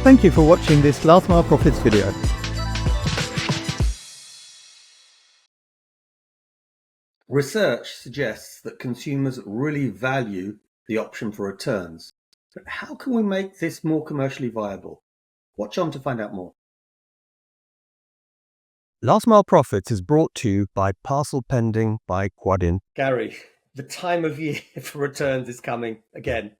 Thank you for watching this Last Mile Profits video. Research suggests that consumers really value the option for returns. But how can we make this more commercially viable? Watch on to find out more. Last Mile Profits is brought to you by Parcel Pending by Quadient. Gary, the time of year for returns is coming again.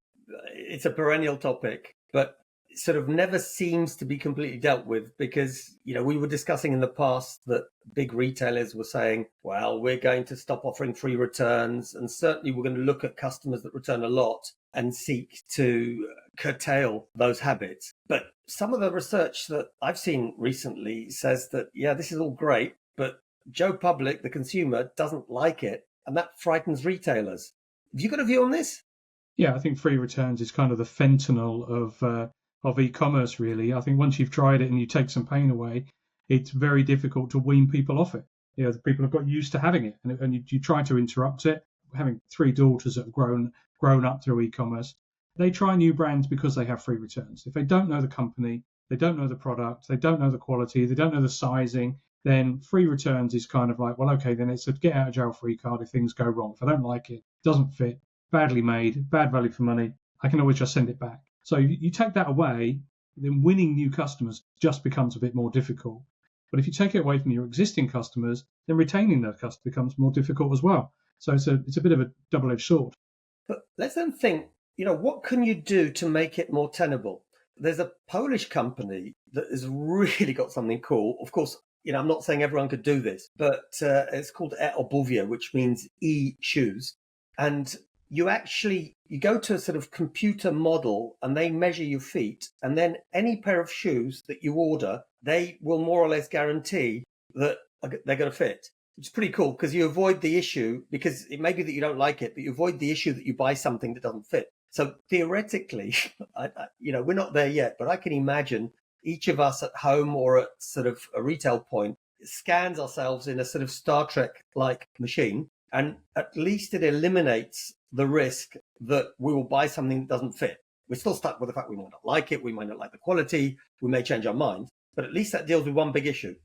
It's a perennial topic, but it sort of never seems to be completely dealt with because, we were discussing in the past that big retailers were saying, well, we're going to stop offering free returns. And certainly we're going to look at customers that return a lot and seek to curtail those habits. But some of the research that I've seen recently says that, this is all great, but Joe Public, the consumer, doesn't like it. And that frightens retailers. Have you got a view on this? Yeah, I think free returns is kind of the fentanyl of e-commerce, really. I think once you've tried it and you take some pain away, it's very difficult to wean people off it. The people have got used to having it, and you try to interrupt it. Having 3 daughters that have grown up through e-commerce, they try new brands because they have free returns. If they don't know the company, they don't know the product, they don't know the quality, they don't know the sizing, then free returns is kind of like, well, okay, then it's a get out of jail free card if things go wrong. If I don't like it, doesn't fit, badly made, bad value for money, I can always just send it back. So you take that away, then winning new customers just becomes a bit more difficult. But if you take it away from your existing customers, then retaining those customers becomes more difficult as well. So it's a bit of a double-edged sword. But let's then think, what can you do to make it more tenable? There's a Polish company that has really got something cool. Of course, I'm not saying everyone could do this, but it's called e-obuwie, which means e-shoes. And you go to a sort of computer model and they measure your feet. And then any pair of shoes that you order, they will more or less guarantee that they're going to fit. It's pretty cool because you avoid the issue, because it may be that you don't like it, but you avoid the issue that you buy something that doesn't fit. So theoretically, we're not there yet, but I can imagine each of us at home or at sort of a retail point scans ourselves in a sort of Star Trek-like machine, and at least it eliminates the risk that we will buy something that doesn't fit. We're still stuck with the fact we might not like it, we might not like the quality, we may change our mind, but at least that deals with one big issue.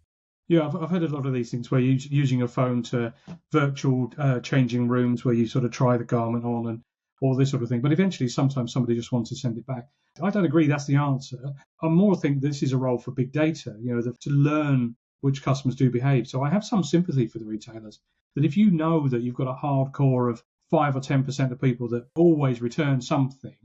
Yeah, I've heard a lot of these things where you're using your phone to virtual changing rooms where you sort of try the garment on and all this sort of thing. But eventually, sometimes somebody just wants to send it back. I don't agree that's the answer. I more think this is a role for big data, to learn which customers do behave. So I have some sympathy for the retailers that if you know that you've got a hardcore of 5 or 10% of people that always return something,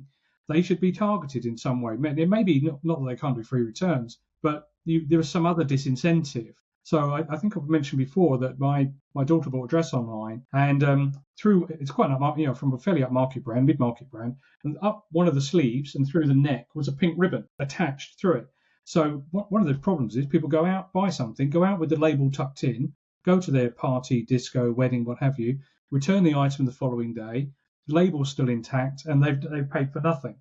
they should be targeted in some way. It may be not that they can't do free returns, but there is some other disincentive. So I think I've mentioned before that my daughter bought a dress online, and it's quite from a fairly upmarket brand, mid-market brand, and up one of the sleeves and through the neck was a pink ribbon attached through it. So one of the problems is people go out, buy something, go out with the label tucked in, go to their party, disco, wedding, what have you, return the item the following day, label's still intact, and they've paid for nothing.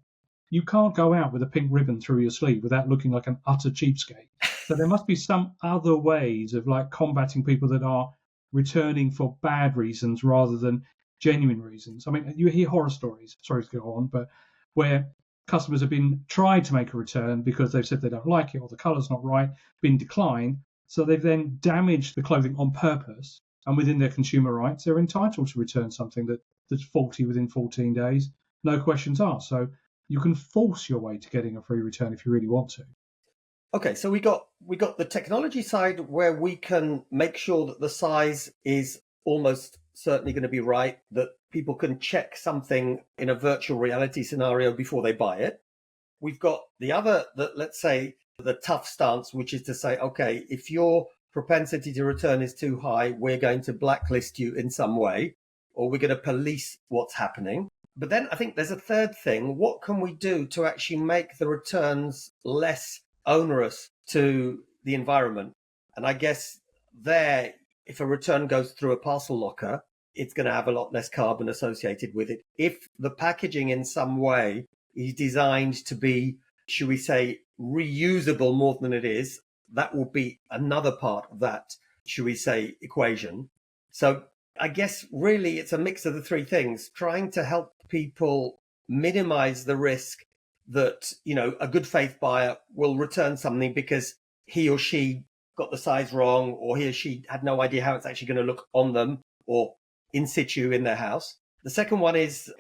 You can't go out with a pink ribbon through your sleeve without looking like an utter cheapskate. So there must be some other ways of combating people that are returning for bad reasons rather than genuine reasons. I mean, you hear horror stories, sorry to go on, but where customers have been tried to make a return because they've said they don't like it or the colour's not right, been declined. So they've then damaged the clothing on purpose. And within their consumer rights, they're entitled to return something that's faulty within 14 days. No questions asked. So you can force your way to getting a free return if you really want to. Okay, so we got the technology side where we can make sure that the size is almost certainly going to be right, that people can check something in a virtual reality scenario before they buy it. We've got the other, let's say, the tough stance, which is to say, okay, if your propensity to return is too high, we're going to blacklist you in some way, or we're going to police what's happening. But then I think there's a third thing. What can we do to actually make the returns less onerous to the environment? And I guess there, if a return goes through a parcel locker, it's going to have a lot less carbon associated with it. If the packaging in some way is designed to be, should we say, reusable more than it is, that will be another part of that, should we say, equation. So I guess really it's a mix of the three things, trying to help people minimize the risk that, a good faith buyer will return something because he or she got the size wrong, or he or she had no idea how it's actually going to look on them or in situ in their house. The second one is,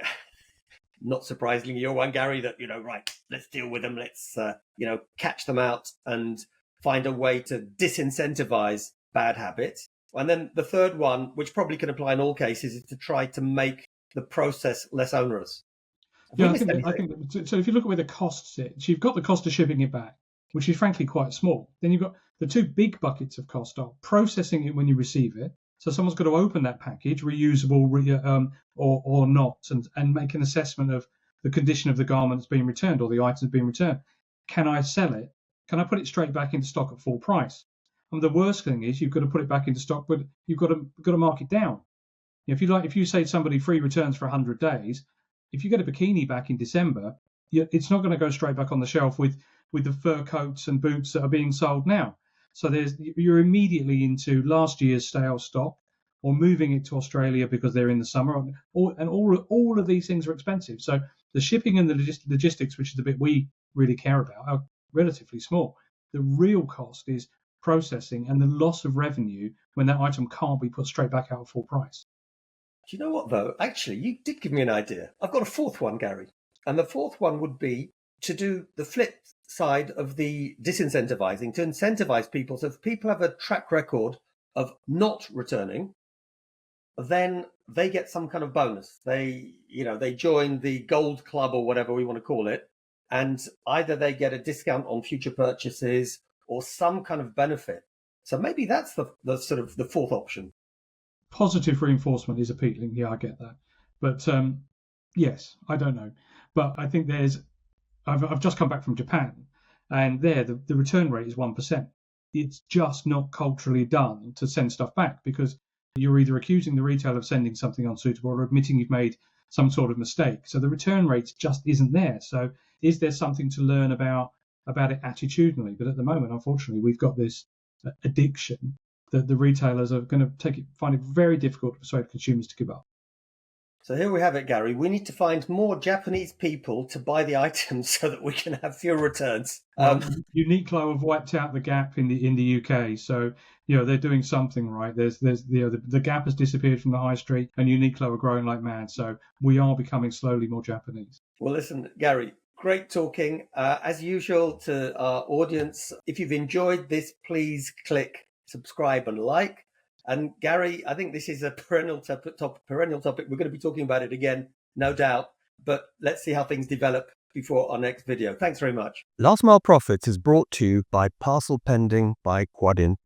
not surprisingly, your one, Gary, that, right, let's deal with them. Let's, catch them out and find a way to disincentivize bad habits. And then the third one, which probably can apply in all cases, is to try to make the process less onerous. Yeah, I think so. If you look at where the cost sits, you've got the cost of shipping it back, which is frankly quite small. Then you've got the two big buckets of cost are processing it when you receive it. So someone's got to open that package, reusable or not, and make an assessment of the condition of the garment that's being returned or the items being returned. Can I sell it? Can I put it straight back into stock at full price? And the worst thing is you've got to put it back into stock, but you've got to mark it down. If you say to somebody free returns for 100 days, if you get a bikini back in December, it's not going to go straight back on the shelf with the fur coats and boots that are being sold now. So you're immediately into last year's stale stock, or moving it to Australia because they're in the summer, and all of these things are expensive. So the shipping and the logistics, which is the bit we really care about, are relatively small. The real cost is processing and the loss of revenue when that item can't be put straight back out at full price. Do you know what, though? Actually, you did give me an idea. I've got a fourth one, Gary. And the fourth one would be to do the flip side of the disincentivizing, to incentivize people. So if people have a track record of not returning, then they get some kind of bonus. They join the gold club or whatever we want to call it. And either they get a discount on future purchases or some kind of benefit. So maybe that's the sort of the fourth option. Positive reinforcement is appealing. Yeah, I get that. But yes, I don't know. But I think I've just come back from Japan, and there the return rate is 1%. It's just not culturally done to send stuff back, because you're either accusing the retailer of sending something unsuitable or admitting you've made some sort of mistake. So the return rate just isn't there. So is there something to learn about it attitudinally? But at the moment, unfortunately, we've got this addiction that the retailers are going to find it very difficult to persuade consumers to give up. So here we have it, Gary. We need to find more Japanese people to buy the items so that we can have fewer returns. Uniqlo have wiped out the Gap in the UK, so they're doing something right. The Gap has disappeared from the high street, and Uniqlo are growing like mad. So we are becoming slowly more Japanese. Well, listen, Gary, great talking. As usual, to our audience, if you've enjoyed this, please click subscribe and like. And Gary, I think this is a perennial topic. We're going to be talking about it again, no doubt. But let's see how things develop before our next video. Thanks very much. Last Mile Profits is brought to you by Parcel Pending by Quadient.